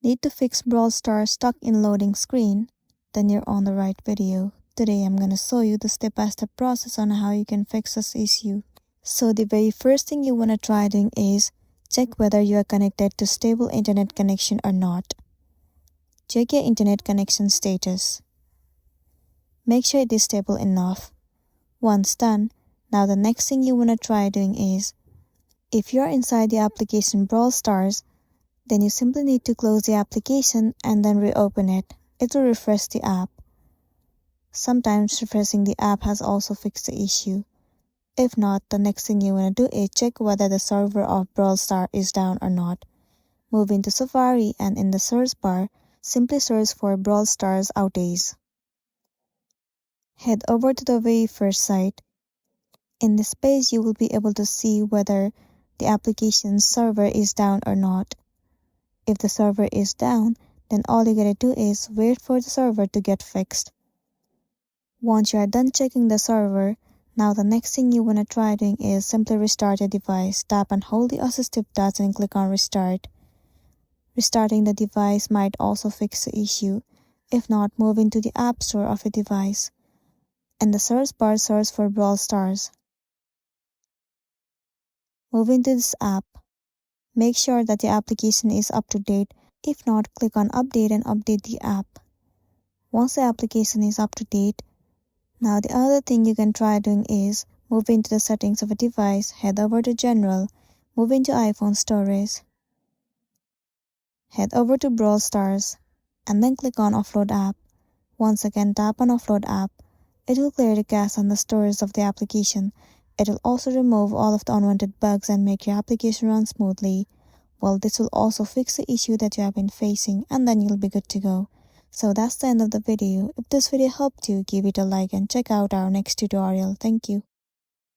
Need to fix Brawl Stars stuck in loading screen? Then you're on the right video. Today I'm gonna show you the step-by-step process on how you can fix this issue. So the very first thing you wanna try doing is check whether you are connected to stable internet connection or not. Check your internet connection status. Make sure it is stable enough. Once done, now the next thing you wanna try doing is, if you're inside the application Brawl Stars, then you simply need to close the application and then reopen it. It will refresh the app. Sometimes refreshing the app has also fixed the issue. If not, the next thing you want to do is check whether the server of Brawl Stars is down or not. Move into Safari and in the search bar, simply search for Brawl Stars outage. Head over to the very first site. In this page, you will be able to see whether the application's server is down or not. If the server is down, then all you gotta do is wait for the server to get fixed. Once you are done checking the server, now the next thing you wanna try doing is simply restart your device. Tap and hold the assistive touch and click on restart. Restarting the device might also fix the issue. If not, move into the App Store of your device. In the search bar, search for Brawl Stars. Move into this app. Make sure that the application is up to date. If not, click on Update and update the app. Once the application is up to date, now the other thing you can try doing is move into the settings of a device, head over to General, move into iPhone storage, head over to Brawl Stars, and then click on Offload app. Once again, tap on Offload app. It will clear the cache and the storage of the application. It will also remove all of the unwanted bugs and make your application run smoothly. Well, this will also fix the issue that you have been facing, and then you'll be good to go. So that's the end of the video. If this video helped you, give it a like and check out our next tutorial. Thank you.